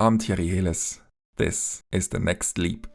I'm Thierry Heles. This is The Next Leap.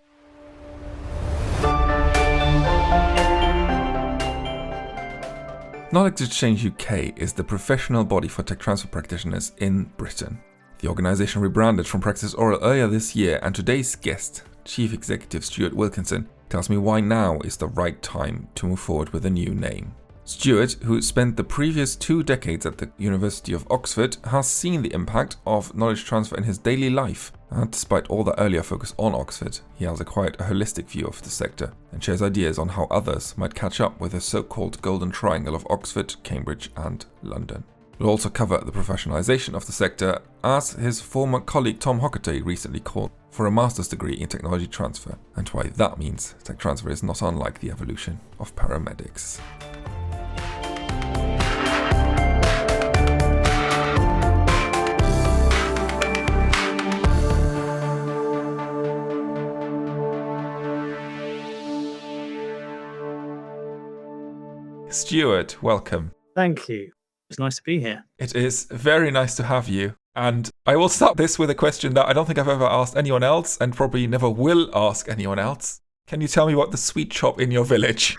Knowledge Exchange UK is the professional body for tech transfer practitioners in Britain. The organisation rebranded from PraxisAuril earlier this year, and today's guest, Chief Executive Stuart Wilkinson, tells me why now is the right time to move forward with a new name. Stuart, who spent the previous 2 decades at the University of Oxford, has seen the impact of knowledge transfer in his daily life. And despite all the earlier focus on Oxford, he has acquired a holistic view of the sector and shares ideas on how others might catch up with the so-called golden triangle of Oxford, Cambridge and London. We'll also cover the professionalisation of the sector, as his former colleague Tom Hockaday recently called for a master's degree in technology transfer, and why that means tech transfer is not unlike the evolution of paramedics. Stuart, welcome. Thank you. It's nice to be here. It is very nice to have you. And I will start this with a question that I don't think I've ever asked anyone else and probably never will ask anyone else. Can you tell me what the sweet shop in your village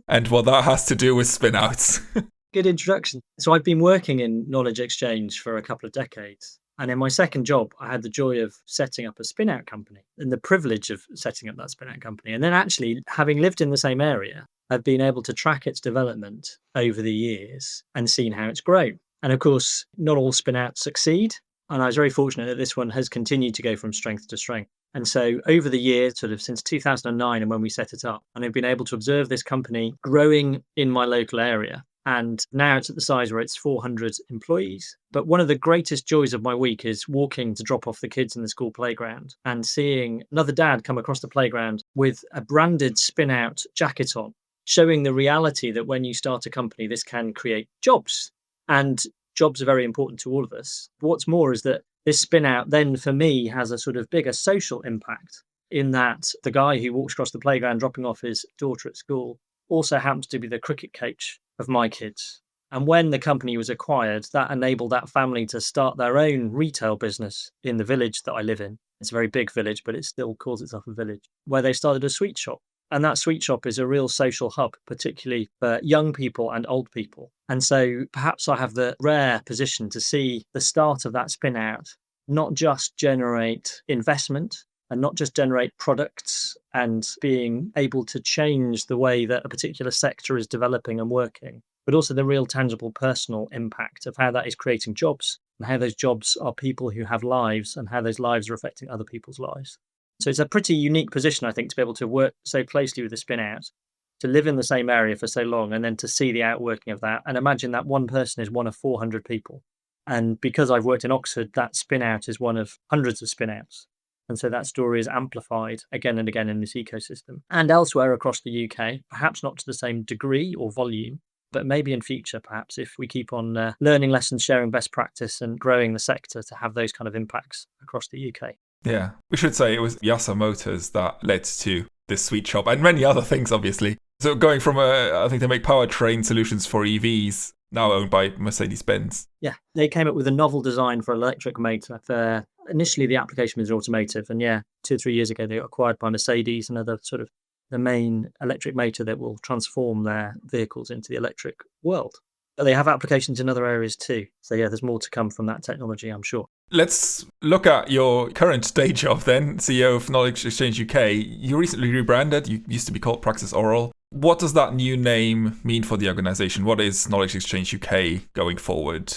and what that has to do with spinouts? Good introduction. So I've been working in knowledge exchange for a couple of decades. And in my second job, I had the joy of setting up a spinout company and the privilege of setting up that spinout company. And then actually, having lived in the same area, I've been able to track its development over the years and seen how it's grown. And of course, not all spinouts succeed. And I was very fortunate that this one has continued to go from strength to strength. And so over the years, sort of since 2009 and when we set it up, and I've been able to observe this company growing in my local area. And now it's at the size where it's 400 employees. But one of the greatest joys of my week is walking to drop off the kids in the school playground and seeing another dad come across the playground with a branded spin-out jacket on, showing the reality that when you start a company, this can create jobs. And jobs are very important to all of us. But what's more is that this spin-out then, for me, has a sort of bigger social impact in that the guy who walks across the playground dropping off his daughter at school also happens to be the cricket coach of my kids. And when the company was acquired, that enabled that family to start their own retail business in the village that I live in. It's a very big village, but it still calls itself a village, where they started a sweet shop. And that sweet shop is a real social hub, particularly for young people and old people. And so perhaps I have the rare position to see the start of that spin out not just generate investment and not just generate products and being able to change the way that a particular sector is developing and working, but also the real tangible personal impact of how that is creating jobs and how those jobs are people who have lives and how those lives are affecting other people's lives. So it's a pretty unique position, I think, to be able to work so closely with the spin out, to live in the same area for so long, and then to see the outworking of that. And imagine that one person is one of 400 people. And because I've worked in Oxford, that spin out is one of hundreds of spin outs. And so that story is amplified again and again in this ecosystem and elsewhere across the UK, perhaps not to the same degree or volume, but maybe in future, perhaps if we keep on learning lessons, sharing best practice and growing the sector to have those kind of impacts across the UK. Yeah, we should say it was Yasa Motors that led to this sweet shop and many other things, obviously. So going from, I think they make powertrain solutions for EVs, now owned by Mercedes-Benz. Yeah, they came up with a novel design for electric motor. Initially, the application was automotive. And 2 or 3 years ago, they got acquired by Mercedes, another sort of the main electric motor that will transform their vehicles into the electric world. But they have applications in other areas too. So there's more to come from that technology, I'm sure. Let's look at your current day job then, CEO of Knowledge Exchange UK. You recently rebranded. You used to be called PraxisAuril. What does that new name mean for the organisation? What is Knowledge Exchange UK going forward?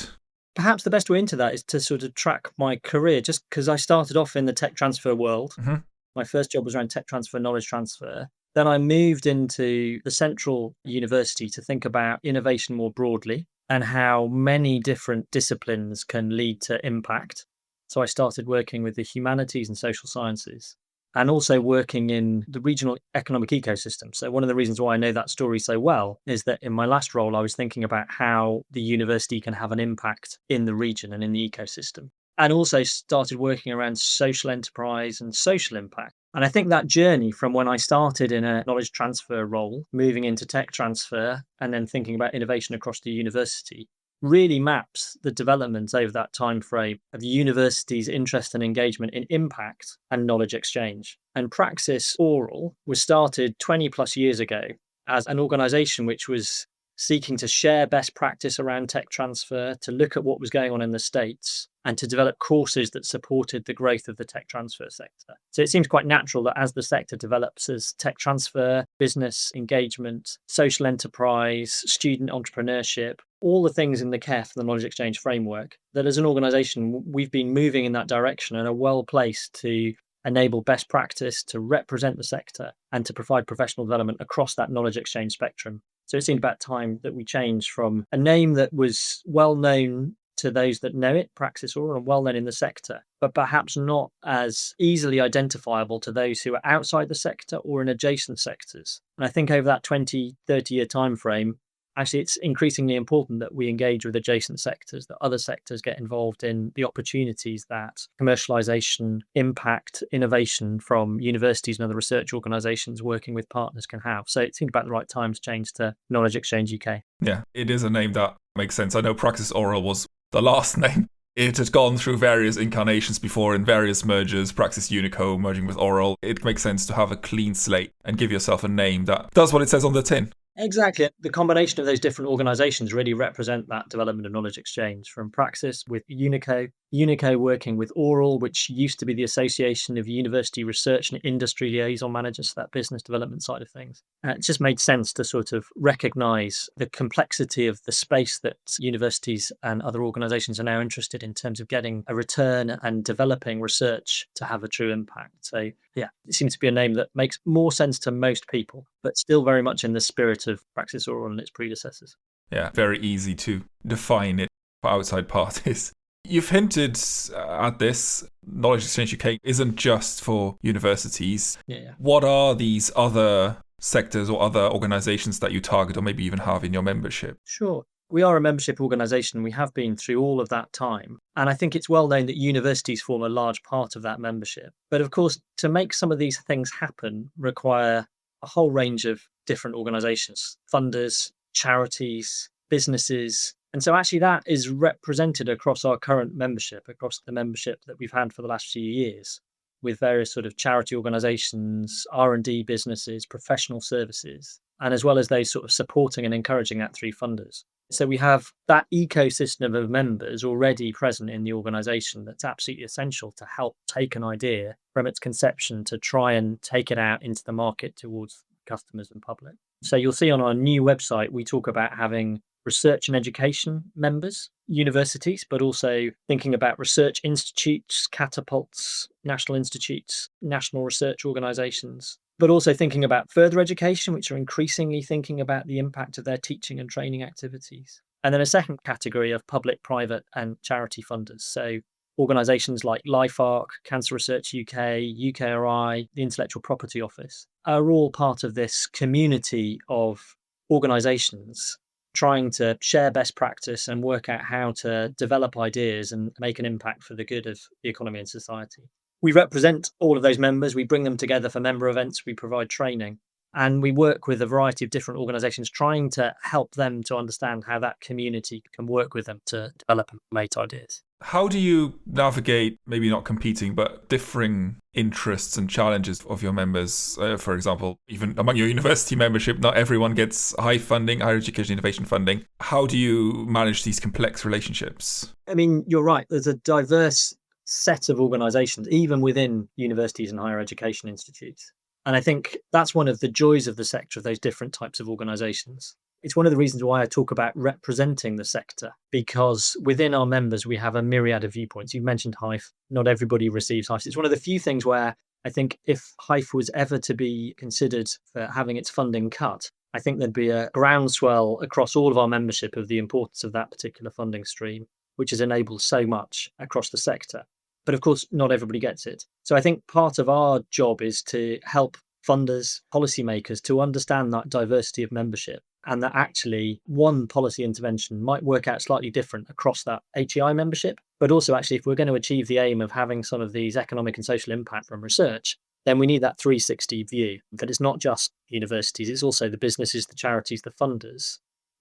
Perhaps the best way into that is to sort of track my career, just because I started off in the tech transfer world. Mm-hmm. My first job was around tech transfer, knowledge transfer. Then I moved into the central university to think about innovation more broadly and how many different disciplines can lead to impact. So I started working with the humanities and social sciences and also working in the regional economic ecosystem. So one of the reasons why I know that story so well is that in my last role, I was thinking about how the university can have an impact in the region and in the ecosystem. And also started working around social enterprise and social impact. And I think that journey from when I started in a knowledge transfer role, moving into tech transfer, and then thinking about innovation across the university, really maps the development over that time frame of the university's interest and engagement in impact and knowledge exchange. And PraxisAuril was started 20 plus years ago as an organization which was seeking to share best practice around tech transfer, to look at what was going on in the States, and to develop courses that supported the growth of the tech transfer sector. So it seems quite natural that as the sector develops as tech transfer, business engagement, social enterprise, student entrepreneurship, all the things in the CARE, the knowledge exchange framework, that as an organization, we've been moving in that direction and are well placed to enable best practice, to represent the sector, and to provide professional development across that knowledge exchange spectrum. So it seemed about time that we changed from a name that was well known to those that know it, PraxisAuril, and well known in the sector, but perhaps not as easily identifiable to those who are outside the sector or in adjacent sectors. And I think over that 20, 30-year time frame, actually, it's increasingly important that we engage with adjacent sectors, that other sectors get involved in the opportunities that commercialisation, impact, innovation from universities and other research organisations working with partners can have. So it seemed about the right time to change to Knowledge Exchange UK. Yeah, it is a name that makes sense. I know PraxisAuril was the last name. It had gone through various incarnations before in various mergers, Praxis Unico merging with Aural. It makes sense to have a clean slate and give yourself a name that does what it says on the tin. Exactly. The combination of those different organisations really represent that development of knowledge exchange, from Praxis with Unico, Unico working with Aural, which used to be the Association of University Research and Industry Liaison Managers, so that business development side of things. It just made sense to sort of recognise the complexity of the space that universities and other organisations are now interested in terms of getting a return and developing research to have a true impact. So yeah, it seems to be a name that makes more sense to most people, but still very much in the spirit of PraxisAuril and its predecessors. Yeah, very easy to define it for outside parties. You've hinted at this. Knowledge Exchange UK isn't just for universities. Yeah. What are these other sectors or other organisations that you target or maybe even have in your membership? Sure. We are a membership organisation. We have been through all of that time. And I think it's well known that universities form a large part of that membership. But of course, to make some of these things happen require a whole range of different organisations, funders, charities, businesses. And so actually that is represented across our current membership, across the membership that we've had for the last few years, with various sort of charity organisations, R&D businesses, professional services, and as well as those sort of supporting and encouraging that through funders. So we have that ecosystem of members already present in the organisation that's absolutely essential to help take an idea from its conception to try and take it out into the market towards customers and public. So you'll see on our new website, we talk about having research and education members, universities, but also thinking about research institutes, catapults, national institutes, national research organisations, but also thinking about further education, which are increasingly thinking about the impact of their teaching and training activities. And then a second category of public, private and charity funders. So organisations like LifeArc, Cancer Research UK, UKRI, the Intellectual Property Office are all part of this community of organisations trying to share best practice and work out how to develop ideas and make an impact for the good of the economy and society. We represent all of those members. We bring them together for member events. We provide training. And we work with a variety of different organisations trying to help them to understand how that community can work with them to develop and promote ideas. How do you navigate, maybe not competing, but differing interests and challenges of your members? For example, even among your university membership, not everyone gets high funding, higher education innovation funding. How do you manage these complex relationships? I mean, you're right. There's a diverse set of organisations, even within universities and higher education institutes. And I think that's one of the joys of the sector, of those different types of organisations. It's one of the reasons why I talk about representing the sector, because within our members, we have a myriad of viewpoints. You mentioned HIFE. Not everybody receives HIFE. It's one of the few things where I think if HIFE was ever to be considered for having its funding cut, I think there'd be a groundswell across all of our membership of the importance of that particular funding stream, which has enabled so much across the sector. But of course, not everybody gets it. So I think part of our job is to help funders, policymakers to understand that diversity of membership, and that actually one policy intervention might work out slightly different across that HEI membership. But also actually, if we're going to achieve the aim of having some of these economic and social impact from research, then we need that 360 view, that it's not just universities, it's also the businesses, the charities, the funders,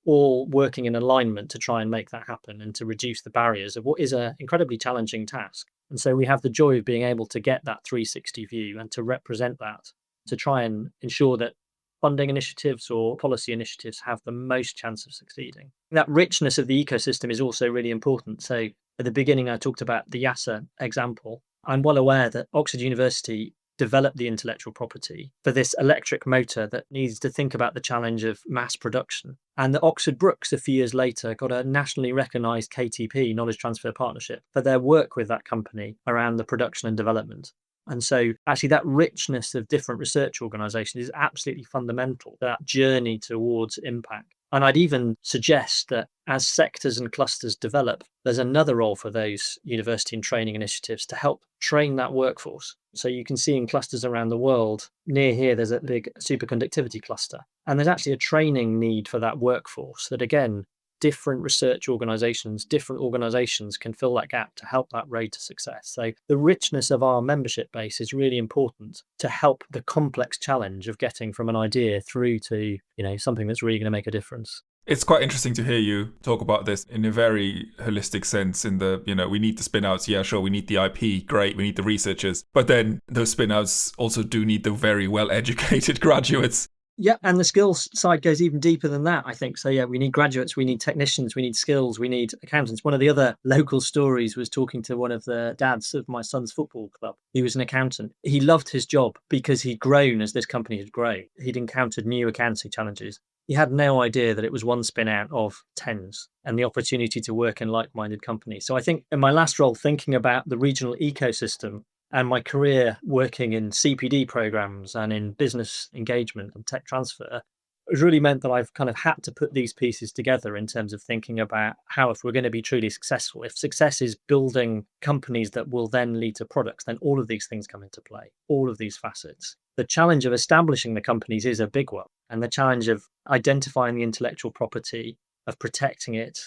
all working in alignment to try and make that happen and to reduce the barriers of what is an incredibly challenging task. And so we have the joy of being able to get that 360 view and to represent that, to try and ensure that funding initiatives or policy initiatives have the most chance of succeeding. That richness of the ecosystem is also really important. So at the beginning, I talked about the YASA example. I'm well aware that Oxford University developed the intellectual property for this electric motor that needs to think about the challenge of mass production. And that Oxford Brookes, a few years later, got a nationally recognised KTP, Knowledge Transfer Partnership, for their work with that company around the production and development. And so actually that richness of different research organisations is absolutely fundamental to that journey towards impact. And I'd even suggest that as sectors and clusters develop, there's another role for those university and training initiatives to help train that workforce. So you can see in clusters around the world, near here, there's a big superconductivity cluster. And there's actually a training need for that workforce that, again, different research organisations, different organisations can fill that gap to help that road to success. So the richness of our membership base is really important to help the complex challenge of getting from an idea through to, something that's really going to make a difference. It's quite interesting to hear you talk about this in a very holistic sense in the, we need the spin-outs. Yeah, sure, we need the IP. Great, we need the researchers. But then those spin-outs also do need the very well-educated graduates. Yeah, and the skills side goes even deeper than that, I think. So, yeah, we need graduates, we need technicians, we need skills, we need accountants. One of the other local stories was talking to one of the dads of my son's football club. He was an accountant. He loved his job because he'd grown as this company had grown. He'd encountered new accounting challenges. He had no idea that it was one spin out of tens and the opportunity to work in like-minded companies. So I think in my last role, thinking about the regional ecosystem, and my career working in CPD programs and in business engagement and tech transfer has really meant that I've kind of had to put these pieces together in terms of thinking about how, if we're going to be truly successful, if success is building companies that will then lead to products, then all of these things come into play, all of these facets. The challenge of establishing the companies is a big one. And the challenge of identifying the intellectual property, of protecting it,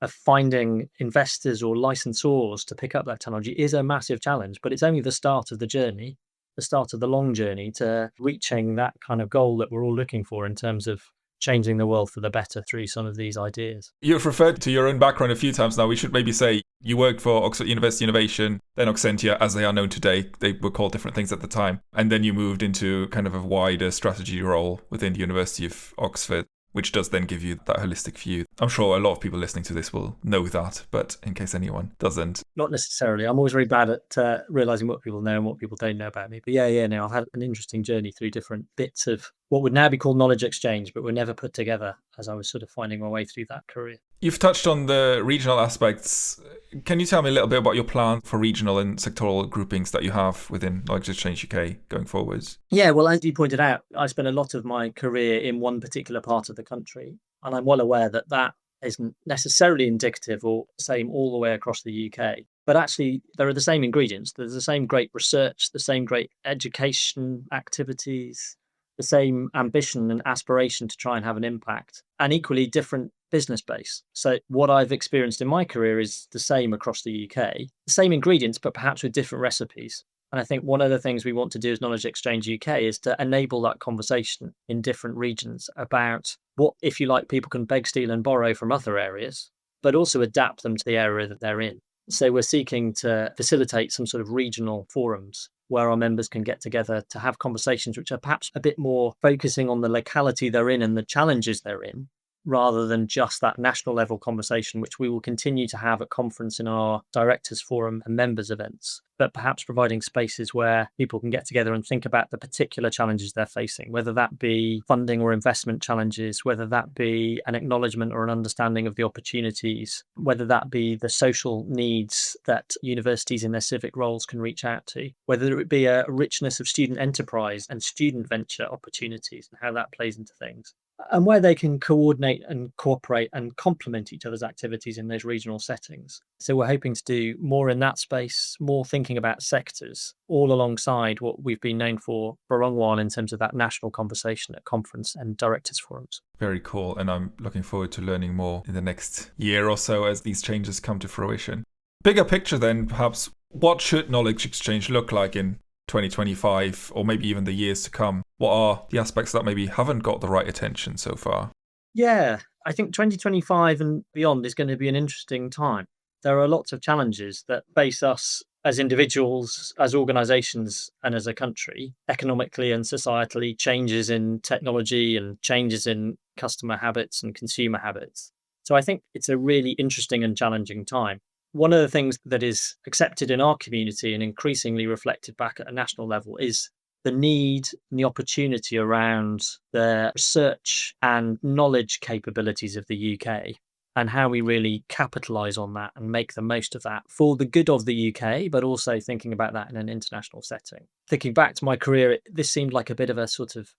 of finding investors or licensors to pick up that technology is a massive challenge, but it's only the start of the journey, the start of the long journey to reaching that kind of goal that we're all looking for in terms of changing the world for the better through some of these ideas. You've referred to your own background a few times now. We should maybe say you worked for Oxford University Innovation, then Oxentia, as they are known today. They were called different things at the time. And then you moved into kind of a wider strategy role within the University of Oxford, which does then give you that holistic view. I'm sure a lot of people listening to this will know that, but in case anyone doesn't. Not necessarily. I'm always very bad at realising what people know and what people don't know about me. But no, I've had an interesting journey through different bits of what would now be called knowledge exchange, but were never put together as I was sort of finding my way through that career. You've touched on the regional aspects. Can you tell me a little bit about your plan for regional and sectoral groupings that you have within Knowledge Exchange UK going forwards? Yeah, well, as you pointed out, I spent a lot of my career in one particular part of the country, and I'm well aware that that isn't necessarily indicative or same all the way across the UK. But actually, there are the same ingredients. There's the same great research, the same great education activities, the same ambition and aspiration to try and have an impact, and equally different business base. So what I've experienced in my career is the same across the UK, the same ingredients, but perhaps with different recipes. And I think one of the things we want to do as Knowledge Exchange UK is to enable that conversation in different regions about what, if you like, people can beg, steal and borrow from other areas, but also adapt them to the area that they're in. So we're seeking to facilitate some sort of regional forums where our members can get together to have conversations which are perhaps a bit more focusing on the locality they're in and the challenges they're in, rather than just that national level conversation, which we will continue to have at conference in our directors forum and members events, but perhaps providing spaces where people can get together and think about the particular challenges they're facing, whether that be funding or investment challenges, whether that be an acknowledgement or an understanding of the opportunities, whether that be the social needs that universities in their civic roles can reach out to, whether it be a richness of student enterprise and student venture opportunities and how that plays into things, and where they can coordinate and cooperate and complement each other's activities in those regional settings. So we're hoping to do more in that space, more thinking about sectors, all alongside what we've been known for a long while in terms of that national conversation at conference and directors forums. Very cool. And I'm looking forward to learning more in the next year or so as these changes come to fruition. Bigger picture then, perhaps, what should Knowledge Exchange look like in 2025 or maybe even the years to come? What are the aspects that maybe haven't got the right attention so far? Yeah, I think 2025 and beyond is going to be an interesting time. There are lots of challenges that face us as individuals, as organizations, and as a country, economically and societally, changes in technology and changes in customer habits and consumer habits. So I think it's a really interesting and challenging time. One of the things that is accepted in our community and increasingly reflected back at a national level is the need and the opportunity around the research and knowledge capabilities of the UK and how we really capitalize on that and make the most of that for the good of the UK, but also thinking about that in an international setting. Thinking back to my career, this seemed like a bit of a sort of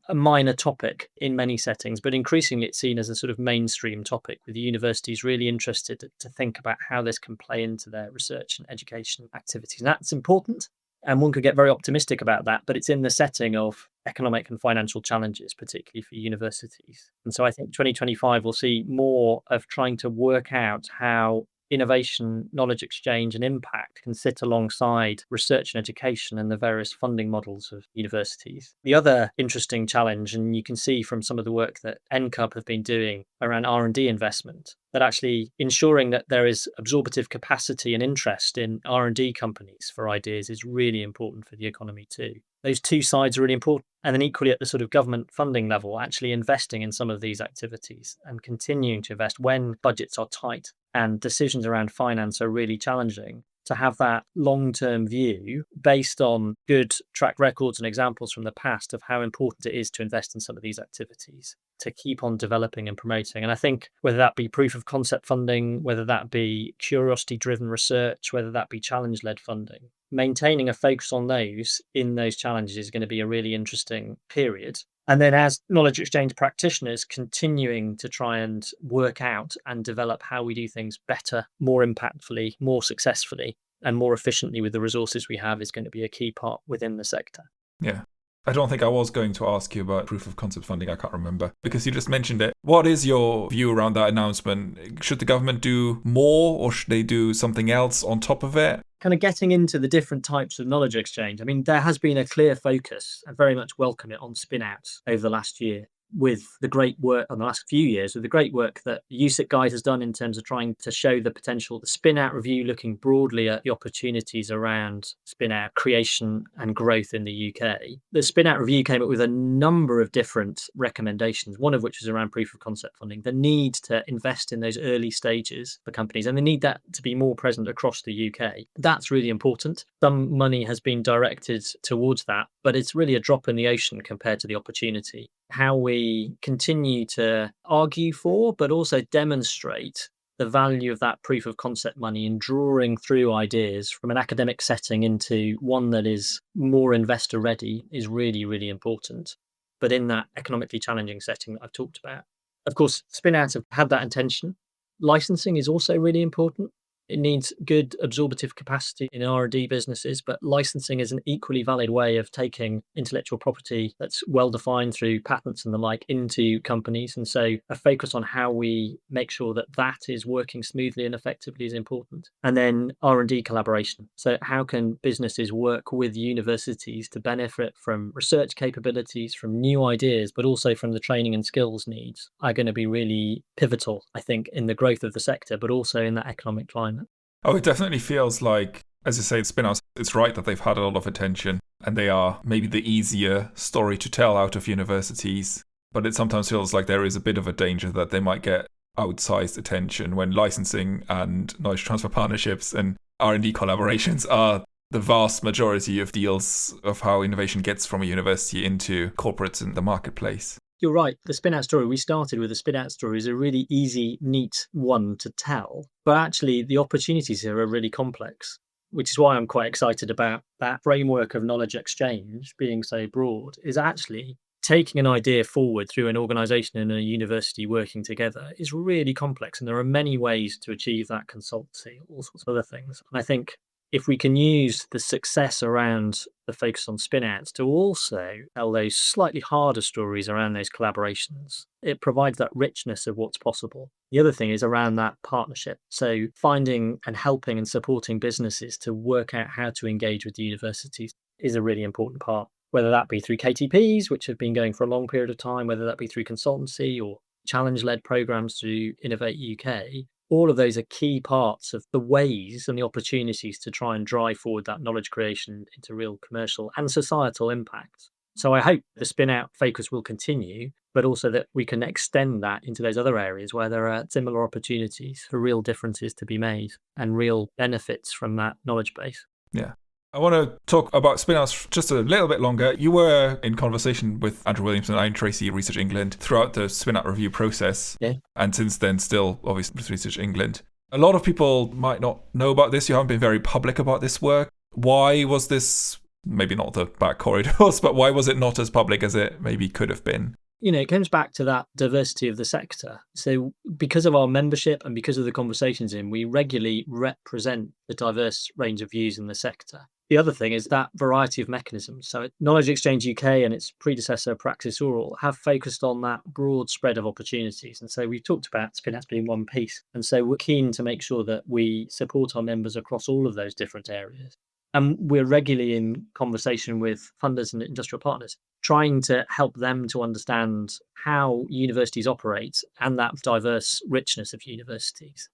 a minor topic in many settings, but increasingly it's seen as a sort of mainstream topic with universities really interested to think about how this can play into their research and education activities. And that's important. And one could get very optimistic about that, but it's in the setting of economic and financial challenges, particularly for universities. And so I think 2025 will see more of trying to work out how innovation, knowledge exchange, and impact can sit alongside research and education and the various funding models of universities. The other interesting challenge, and you can see from some of the work that NCUB have been doing around R&D investment, that actually ensuring that there is absorptive capacity and interest in R&D companies for ideas is really important for the economy too. Those two sides are really important. And then equally at the sort of government funding level, actually investing in some of these activities and continuing to invest when budgets are tight and decisions around finance are really challenging, to have that long-term view based on good track records and examples from the past of how important it is to invest in some of these activities, to keep on developing and promoting. And I think whether that be proof of concept funding, whether that be curiosity-driven research, whether that be challenge-led funding, maintaining a focus on those in those challenges is going to be a really interesting period. And then as knowledge exchange practitioners, continuing to try and work out and develop how we do things better, more impactfully, more successfully, and more efficiently with the resources we have is going to be a key part within the sector. Yeah. I don't think I was going to ask you about proof of concept funding. I can't remember because you just mentioned it. What is your view around that announcement? Should the government do more or should they do something else on top of it? Kind of getting into the different types of knowledge exchange. I mean, there has been a clear focus, and very much welcome it, on spinouts over the last year, with the great work on the last few years, with the great work that the USIC guide has done in terms of trying to show the potential, the spin-out review looking broadly at the opportunities around spin-out creation and growth in the UK. The spin-out review came up with a number of different recommendations, one of which was around proof of concept funding, the need to invest in those early stages for companies, and the need that to be more present across the UK. That's really important. Some money has been directed towards that, but it's really a drop in the ocean compared to the opportunity. How we continue to argue for, but also demonstrate the value of that proof of concept money in drawing through ideas from an academic setting into one that is more investor ready is really, really important. But in that economically challenging setting that I've talked about. Of course, spin-outs have had that intention. Licensing is also really important. It needs good absorptive capacity in R&D businesses, but licensing is an equally valid way of taking intellectual property that's well defined through patents and the like into companies. And so a focus on how we make sure that that is working smoothly and effectively is important. And then R&D collaboration. So how can businesses work with universities to benefit from research capabilities, from new ideas, but also from the training and skills needs are going to be really pivotal, I think, in the growth of the sector, but also in that economic climate. Oh, it definitely feels like, as you say, spin-outs, it's right that they've had a lot of attention and they are maybe the easier story to tell out of universities. But it sometimes feels like there is a bit of a danger that they might get outsized attention when licensing and knowledge transfer partnerships and R&D collaborations are the vast majority of deals of how innovation gets from a university into corporates and the marketplace. You're right. The spin-out story, we started with the spin-out story, is a really easy, neat one to tell. But actually, the opportunities here are really complex, which is why I'm quite excited about that framework of knowledge exchange being so broad, is actually taking an idea forward through an organisation and a university working together is really complex. And there are many ways to achieve that: consultancy, all sorts of other things. And I think if we can use the success around the focus on spin-outs to also tell those slightly harder stories around those collaborations, it provides that richness of what's possible. The other thing is around that partnership. So finding and helping and supporting businesses to work out how to engage with the universities is a really important part, whether that be through KTPs, which have been going for a long period of time, whether that be through consultancy or challenge-led programs through Innovate UK, all of those are key parts of the ways and the opportunities to try and drive forward that knowledge creation into real commercial and societal impact. So I hope the spin-out focus will continue, but also that we can extend that into those other areas where there are similar opportunities for real differences to be made and real benefits from that knowledge base. Yeah. I want to talk about spin-outs just a little bit longer. You were in conversation with Andrew Williamson and Ian Tracy, Research England, throughout the spin-out review process. Yeah. And since then, still, obviously, with Research England. A lot of people might not know about this. You haven't been very public about this work. Why was this, maybe not the back corridors, but why was it not as public as it maybe could have been? It comes back to that diversity of the sector. So because of our membership and because of the conversations we regularly represent the diverse range of views in the sector. The other thing is that variety of mechanisms. So Knowledge Exchange UK and its predecessor, PraxisAuril, have focused on that broad spread of opportunities. And so we've talked about spin-outs being one piece. And so we're keen to make sure that we support our members across all of those different areas. And we're regularly in conversation with funders and industrial partners, trying to help them to understand how universities operate and that diverse richness of universities.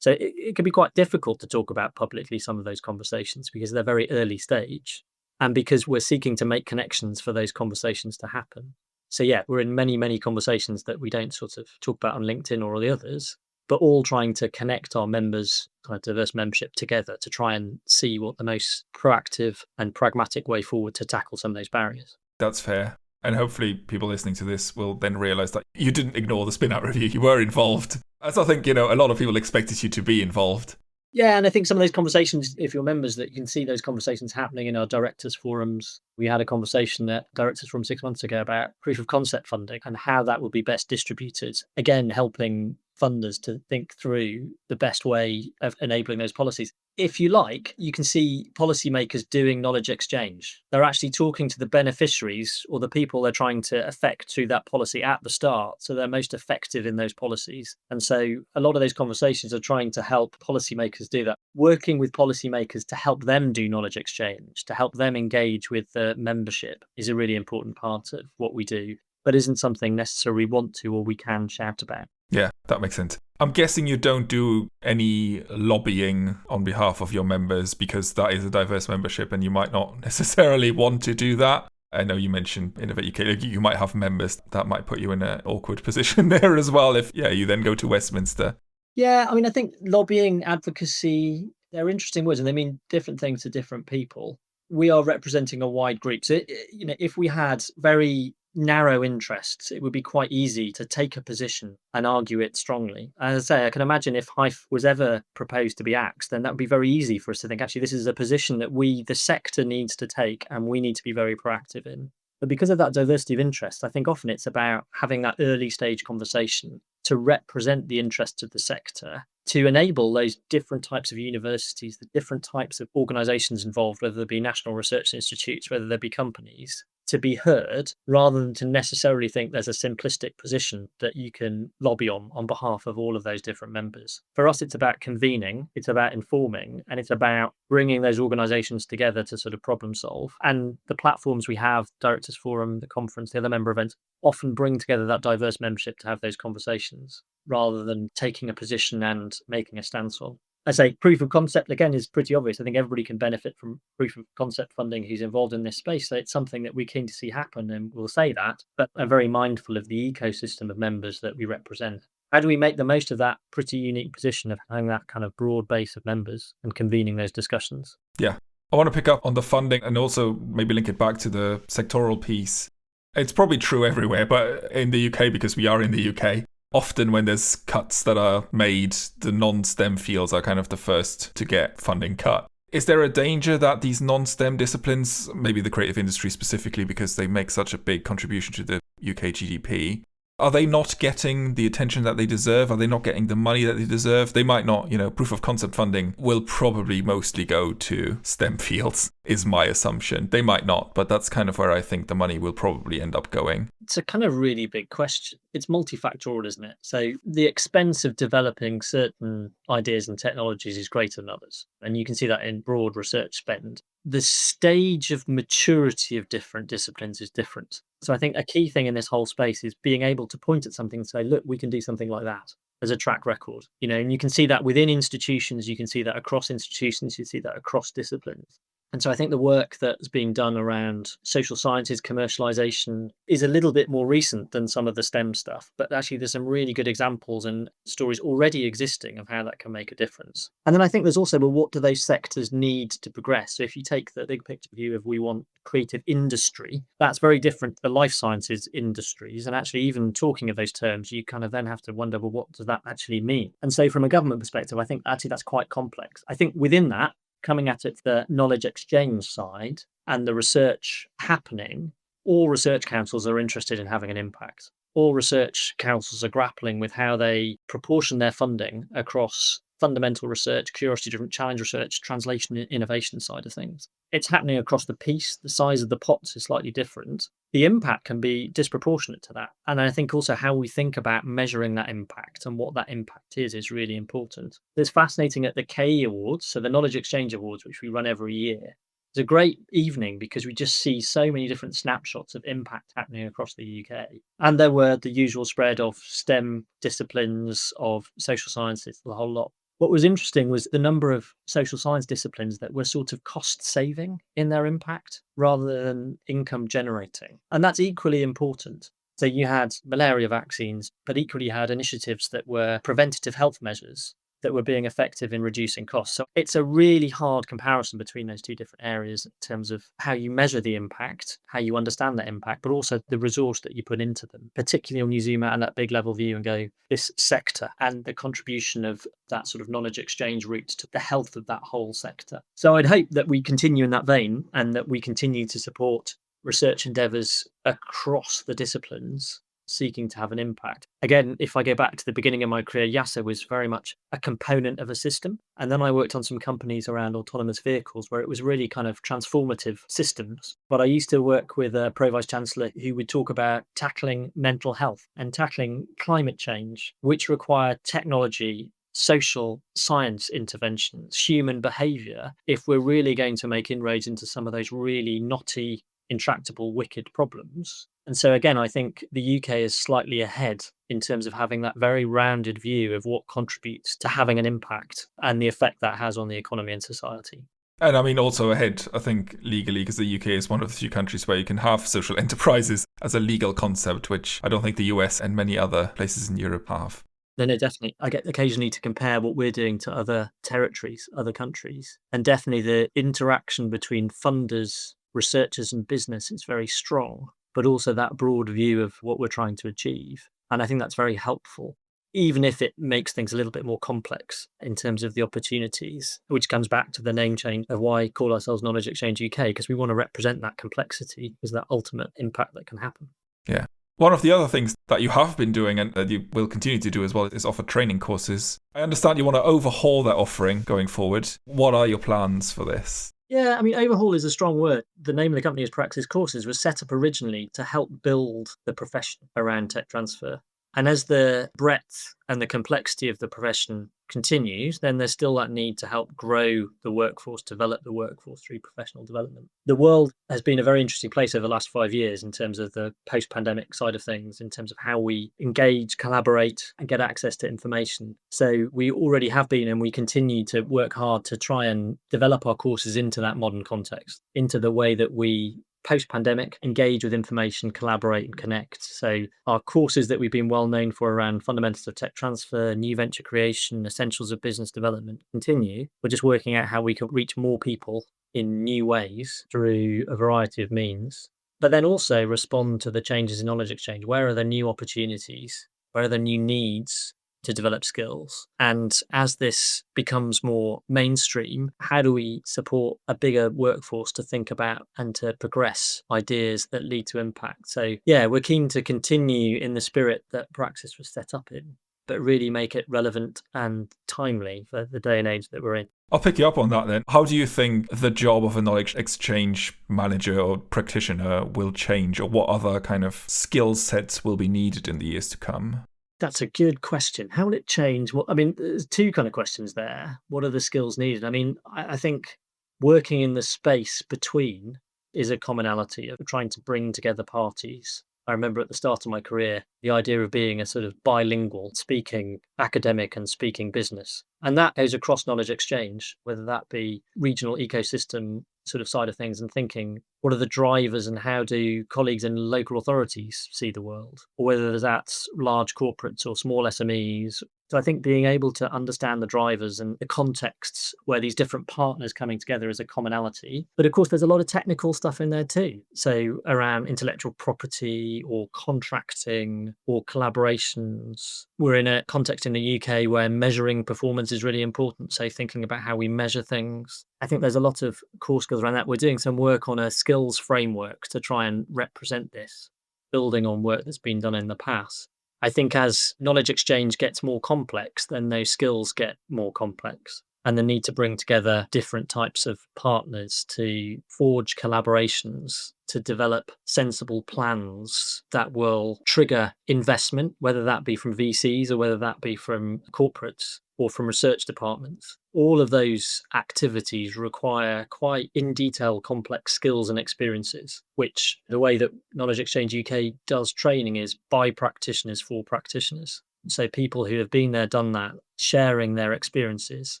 So it can be quite difficult to talk about publicly some of those conversations because they're very early stage and because we're seeking to make connections for those conversations to happen. So yeah, we're in many, many conversations that we don't sort of talk about on LinkedIn or the others, but all trying to connect our members, kind of diverse membership together to try and see what the most proactive and pragmatic way forward to tackle some of those barriers. That's fair. And hopefully people listening to this will then realise that you didn't ignore the spin-out review, you were involved. As I think, a lot of people expected you to be involved. Yeah, and I think some of those conversations, if you're members, that you can see those conversations happening in our directors' forums. We had a conversation at Directors Forum 6 months ago about proof of concept funding and how that will be best distributed. Again, helping funders to think through the best way of enabling those policies. If you like, you can see policymakers doing knowledge exchange. They're actually talking to the beneficiaries or the people they're trying to affect through that policy at the start. So they're most effective in those policies. And so a lot of those conversations are trying to help policymakers do that, working with policymakers to help them do knowledge exchange, to help them engage with the membership is a really important part of what we do, but isn't something necessarily we want to or we can shout about. Yeah, that makes sense. I'm guessing you don't do any lobbying on behalf of your members because that is a diverse membership and you might not necessarily want to do that. I know you mentioned Innovate UK, you might have members that might put you in an awkward position there as well if you then go to Westminster. Yeah, I think lobbying, advocacy, they're interesting words and they mean different things to different people. We are representing a wide group. So, if we had very narrow interests, it would be quite easy to take a position and argue it strongly. As I say, I can imagine if HIFE was ever proposed to be axed, then that would be very easy for us to think, actually, this is a position that the sector needs to take and we need to be very proactive in. But because of that diversity of interest, I think often it's about having that early stage conversation to represent the interests of the sector, to enable those different types of universities, the different types of organisations involved, whether they be national research institutes, whether they be companies, to be heard rather than to necessarily think there's a simplistic position that you can lobby on behalf of all of those different members. For us, it's about convening, it's about informing, and it's about bringing those organisations together to sort of problem solve. And the platforms we have, Directors Forum, the conference, the other member events, often bring together that diverse membership to have those conversations rather than taking a position and making a stance on. I say proof of concept, again, is pretty obvious. I think everybody can benefit from proof of concept funding who's involved in this space. So it's something that we're keen to see happen, and we'll say that, but are very mindful of the ecosystem of members that we represent. How do we make the most of that pretty unique position of having that kind of broad base of members and convening those discussions? Yeah. I want to pick up on the funding and also maybe link it back to the sectoral piece. It's probably true everywhere, but in the UK, because we are in the UK, often when there's cuts that are made, the non-STEM fields are kind of the first to get funding cut. Is there a danger that these non-STEM disciplines, maybe the creative industry specifically because they make such a big contribution to the UK GDP, are they not getting the attention that they deserve? Are they not getting the money that they deserve? They might not, proof of concept funding will probably mostly go to STEM fields, is my assumption. They might not, but that's kind of where I think the money will probably end up going. It's a kind of really big question. It's multifactorial, isn't it? So the expense of developing certain ideas and technologies is greater than others. And you can see that in broad research spend. The stage of maturity of different disciplines is different. So I think a key thing in this whole space is being able to point at something and say, look, we can do something like that as a track record, and you can see that within institutions, you can see that across institutions, you see that across disciplines. And so I think the work that's being done around social sciences commercialization is a little bit more recent than some of the STEM stuff. But actually, there's some really good examples and stories already existing of how that can make a difference. And then I think there's also, well, what do those sectors need to progress? So if you take the big picture view of we want creative industry, that's very different to the life sciences industries. And actually, even talking of those terms, you kind of then have to wonder, well, what does that actually mean? And so from a government perspective, I think actually that's quite complex. I think within that, coming at it the knowledge exchange side and the research happening, all research councils are interested in having an impact. All research councils are grappling with how they proportion their funding across fundamental research, curiosity-driven challenge research, translation and innovation side of things. It's happening across the piece. The size of the pots is slightly different. The impact can be disproportionate to that. And I think also how we think about measuring that impact and what that impact is really important. It's fascinating at the K Awards, so the Knowledge Exchange Awards, which we run every year. It's a great evening because we just see so many different snapshots of impact happening across the UK. And there were the usual spread of STEM disciplines, of social sciences, the whole lot. What was interesting was the number of social science disciplines that were sort of cost saving in their impact rather than income generating. And that's equally important. So you had malaria vaccines, but equally you had initiatives that were preventative health measures that were being effective in reducing costs. So it's a really hard comparison between those two different areas in terms of how you measure the impact, how you understand that impact, but also the resource that you put into them, particularly when you zoom out on that big level view and go, this sector and the contribution of that sort of knowledge exchange route to the health of that whole sector. So I'd hope that we continue in that vein and that we continue to support research endeavours across the disciplines seeking to have an impact. Again, if I go back to the beginning of my career, YASA was very much a component of a system. And then I worked on some companies around autonomous vehicles where it was really kind of transformative systems. But I used to work with a Pro-Vice Chancellor who would talk about tackling mental health and tackling climate change, which require technology, social science interventions, human behaviour, if we're really going to make inroads into some of those really knotty, intractable, wicked problems. And so again, I think the UK is slightly ahead in terms of having that very rounded view of what contributes to having an impact and the effect that has on the economy and society. And I mean, also ahead, I think, legally, because the UK is one of the few countries where you can have social enterprises as a legal concept, which I don't think the US and many other places in Europe have. No, definitely. I get occasionally to compare what we're doing to other territories, other countries. And definitely the interaction between funders, researchers and business is very strong, but also that broad view of what we're trying to achieve. And I think that's very helpful, even if it makes things a little bit more complex in terms of the opportunities, which comes back to the name change of why I call ourselves Knowledge Exchange UK, because we want to represent that complexity as that ultimate impact that can happen. Yeah. One of the other things that you have been doing and that you will continue to do as well is offer training courses. I understand you want to overhaul that offering going forward. What are your plans for this? Yeah, I mean, overhaul is a strong word. The name of the company is Praxis Courses, was set up originally to help build the profession around tech transfer. And as the breadth and the complexity of the profession continues, then there's still that need to help grow the workforce, develop the workforce through professional development. The world has been a very interesting place over the last 5 years in terms of the post-pandemic side of things, in terms of how we engage, collaborate, and get access to information. So we already have been, and we continue to work hard to try and develop our courses into that modern context, into the way that we post-pandemic engage with information, collaborate and connect. So our courses that we've been well known for around fundamentals of tech transfer, new venture creation, essentials of business development continue. We're just working out how we can reach more people in new ways through a variety of means, but then also respond to the changes in knowledge exchange. Where are the new opportunities? Where are the new needs to develop skills? And as this becomes more mainstream, how do we support a bigger workforce to think about and to progress ideas that lead to impact? So yeah, we're keen to continue in the spirit that Praxis was set up in, but really make it relevant and timely for the day and age that we're in. I'll pick you up on that then. How do you think the job of a knowledge exchange manager or practitioner will change, or what other kind of skill sets will be needed in the years to come? That's a good question. How will it change? Well, I mean, there's two kind of questions there. What are the skills needed? I mean, I think working in the space between is a commonality of trying to bring together parties. I remember at the start of my career, the idea of being a sort of bilingual, speaking academic and speaking business. And that goes across knowledge exchange, whether that be regional ecosystem sort of side of things and thinking, what are the drivers and how do colleagues in local authorities see the world? Or whether that's large corporates or small SMEs. So I think being able to understand the drivers and the contexts where these different partners coming together is a commonality. But of course, there's a lot of technical stuff in there too. So around intellectual property or contracting or collaborations. We're in a context in the UK where measuring performance is really important. So thinking about how we measure things. I think there's a lot of core skills around that. We're doing some work on a skills framework to try and represent this, building on work that's been done in the past. I think as knowledge exchange gets more complex, then those skills get more complex. And the need to bring together different types of partners to forge collaborations, to develop sensible plans that will trigger investment, whether that be from VCs or whether that be from corporates or from research departments. All of those activities require quite in detail complex skills and experiences, which the way that Knowledge Exchange UK does training is by practitioners for practitioners. So people who have been there, done that, sharing their experiences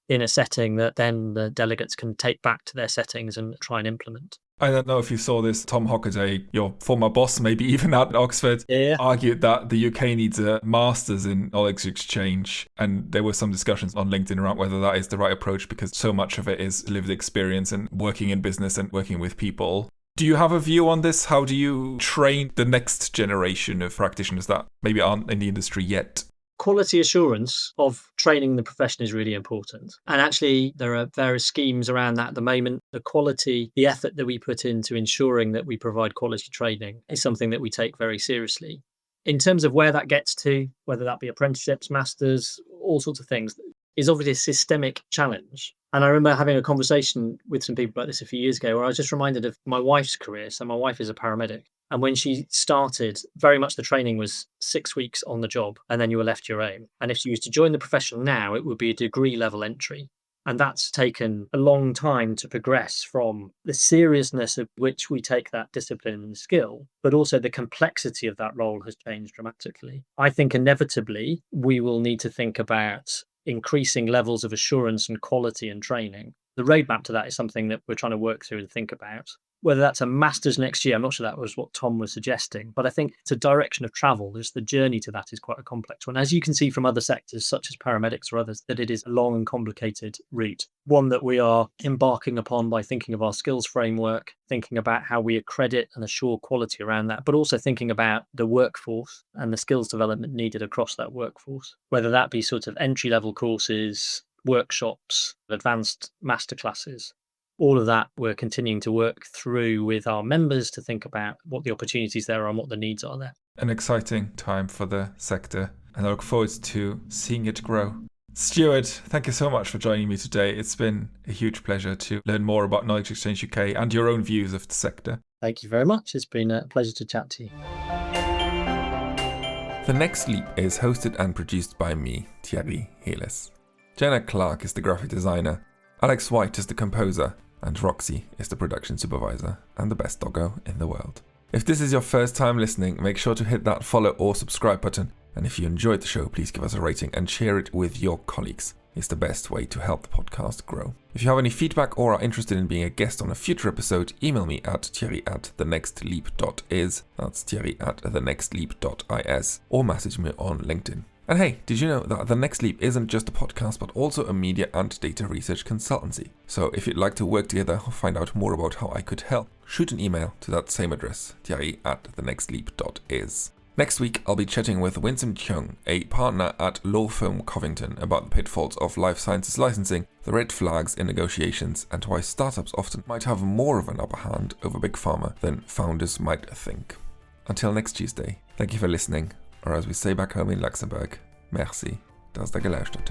in a setting that then the delegates can take back to their settings and try and implement. I don't know if you saw this. Tom Hockaday, your former boss, maybe even at Oxford, argued that the UK needs a master's in knowledge exchange. And there were some discussions on LinkedIn around whether that is the right approach, because so much of it is lived experience and working in business and working with people. Do you have a view on this? How do you train the next generation of practitioners that maybe aren't in the industry yet? Quality assurance of training the profession is really important. And actually, there are various schemes around that at the moment. The quality, the effort that we put into ensuring that we provide quality training is something that we take very seriously. In terms of where that gets to, whether that be apprenticeships, masters, all sorts of things, is obviously a systemic challenge. And I remember having a conversation with some people about this a few years ago where I was just reminded of my wife's career. So my wife is a paramedic. And when she started, very much the training was 6 weeks on the job and then you were left your own. And if she was to join the profession now, it would be a degree level entry. And that's taken a long time to progress from the seriousness of which we take that discipline and skill, but also the complexity of that role has changed dramatically. I think inevitably we will need to think about increasing levels of assurance and quality and training. The roadmap to that is something that we're trying to work through and think about. Whether that's a master's next year, I'm not sure that was what Tom was suggesting, but I think it's a direction of travel. There's the journey to that is quite a complex one. As you can see from other sectors, such as paramedics or others, that it is a long and complicated route. One that we are embarking upon by thinking of our skills framework, thinking about how we accredit and assure quality around that, but also thinking about the workforce and the skills development needed across that workforce, whether that be sort of entry-level courses, workshops, advanced masterclasses. All of that we're continuing to work through with our members to think about what the opportunities there are and what the needs are there. An exciting time for the sector, and I look forward to seeing it grow. Stuart, thank you so much for joining me today. It's been a huge pleasure to learn more about Knowledge Exchange UK and your own views of the sector. Thank you very much. It's been a pleasure to chat to you. The Next Leap is hosted and produced by me, Thierry Heles. Jenna Clark is the graphic designer, Alex White is the composer, and Roxy is the production supervisor and the best doggo in the world. If this is your first time listening, make sure to hit that follow or subscribe button. And if you enjoyed the show, please give us a rating and share it with your colleagues. It's the best way to help the podcast grow. If you have any feedback or are interested in being a guest on a future episode, email me at thierry@thenextleap.is, that's thierry@thenextleap.is, or message me on LinkedIn. And hey, did you know that The Next Leap isn't just a podcast, but also a media and data research consultancy? So if you'd like to work together or find out more about how I could help, shoot an email to that same address, thierry@thenextleap.is. Next week, I'll be chatting with Winsome Chung, a partner at law firm Covington, about the pitfalls of life sciences licensing, the red flags in negotiations, and why startups often might have more of an upper hand over big pharma than founders might think. Until next Tuesday, thank you for listening. Or as we say back home in Luxembourg, merci, dass ihr gelauscht habt.